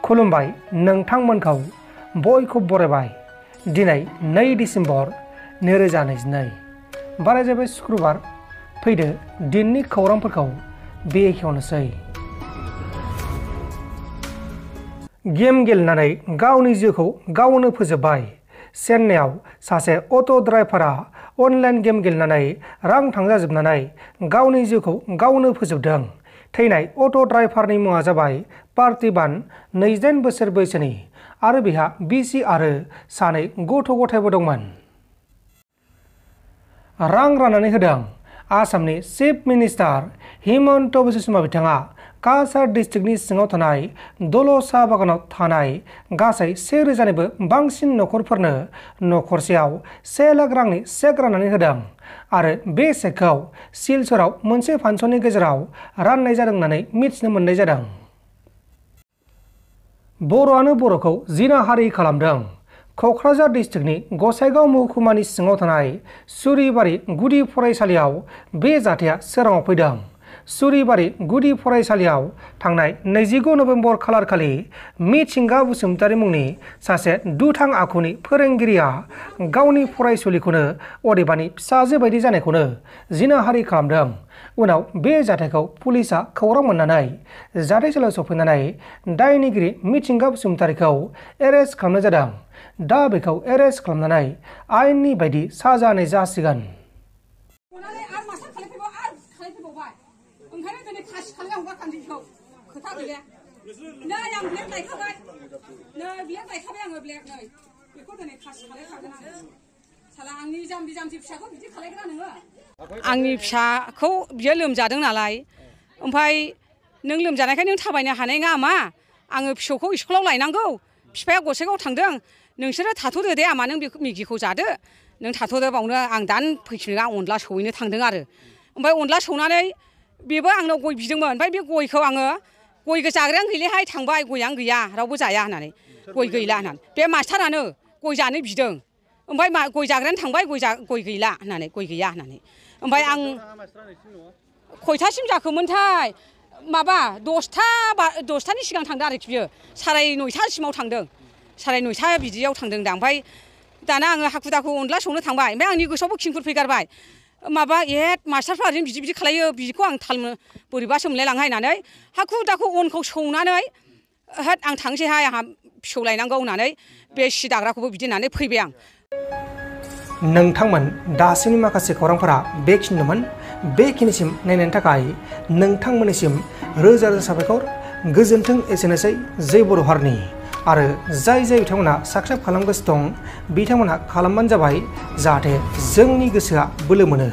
खुलुमबाय नोंथांमोनखौ बयखौबो बरायबाय। दिनै 2 डिसेम्बर 2022 बाराय जाबाय शुक्रबार। फैदो दिननि खौरांफोरखौ बेखेवनोसै। गेम गेलेनानै गावनि जिउखौ गावनो फोजोबबाय। चेन्नाईआव सासे अट' ड्राइभारा अनलाइन गेम गेलेनानै रां थांजाजोबनानै गावनि जिउखौ गावनो फोजोबदों। थैनाय अट' ड्राइभारनि मुङा जाबाय पार्थिबान, 28 बोसोर बैसोनि आरो बिहा बिसि आरो 2 गथ' गथायबो दंमोन। रां राननानै होदों। आसामनि चिफ मिनिस्टार हिमन्त बिश्व शर्मा बिथाङा काछार डिस्ट्रिक्टनि सिङाव थानाय दल साहा बागानाव थानाय गासै 1000निबो बांसिन नखरफोरनो नखरसेयाव 1 लाख रांनि चेक राननानै होदों आरो बे चेकखौ सिलचराव मोनसे फांसननि गेजेराव राननाय जादों होननानै मिथिनो मोननाय जादों। बर'आनो बर'खौ जिनाहारि खालामदों। क'क्राझार डिस्ट्रिक्टनि गसाइगाव महकुमानि सिङाव थानाय सुरिबारि गुदि फरायसालियाव बे जाथाया सोराङाव फैदों। सुरिबारि गुदि फरायसालियाव थांनाय 29 नभेम्बर खालारखालि मिथिंगा बसुमतारी मुंनि सासे दुथां आखुनि फोरोंगिरिया गावनि फरायसुलिखौनो अदेबानि फिसाजो बायदि जानायखौनो जिनाहारि खालामदों। उनाव बे जाथायखौ पुलिसा खौरां मोननानै जाथायसालियाव सफैनानै दायनिगिरि मिथिंगा बसुमतारीखौ एरेस्ट खालामनाय जादों। दा बेखौ एरेस्ट खालामनानै आयेननि बायदि साजा होनाय जासिगोन। आंनि फिसाखौ बियो लोमजादों नालाय, ओमफ्राय नों लोमजानायखाय नों थाबायनो हानाय नङा मा? आङो फिसौखौ स्कुलाव लायनांगौ, बिफाया गसाइगाव थांदों, नोंसोरो थाथ'दो दे आमा, नों बे मेगिखौ जादो, नों थाथ'दो बावनो आं दानो फैफिनो, आं अनला सौहैनो थांदों आरो। ओमफ्राय अनला सौनानै बेबो आंनाव गय बिदोंमोन। ओमफ्राय बे गयखौ आङो गय जाग्रायानो गैलाहाय थांबाय, गयानो गैया, रावबो जाया होननानै, गय गैला होननानै। बे मास्टारानो गय जानो बिदों, ओमफ्राय गय जाग्रायानो थांबाय, गय गैला होननानै, गय गैया होननानै। ओमफ्राय आं खयथासिम जाखोमोनथाय, माबा 10थानि सिगां थांदों आरोखि बियो, 9:30सिमाव थांदों, 9:30 बिदियाव थांदों दा। ओमफ्राय दाना आङो हाखु दाखु अनला संनो थांबाय। ओमफ्राय आंनि गोसोआवबो खिंफोर फैगारबाय, माबा मास्टारफ्रा ओरैनो बिदि खालायो, बिदिखौ आं थाल बोरैबासो मोनलायलांहाय होननानै हाखु दाखु अनखौ सौनानै होद आं थांसैहाय, आंहा फिसौ लायनांगौ होननानै बे सि दाग्राखौबो बिदि होननानै फैबाय आं। नोंथांमोन दासिमनि माखासे खौरांफोरा बेखिनिमोन। बेखिनिसिम नायनायनि थाखाय नोंथांमोननिसिम रोजा रोजा साबायखर। गोजोन्थों, एसेनोसै। जै बर' हारिनि। आरो जाय बिथांमोना साबस्क्राइब खालामगासिनो दं बिथांमोनहा खालामबानो जाबाय, जाहाथे जोंनि गोसोआ बोलो मोनो।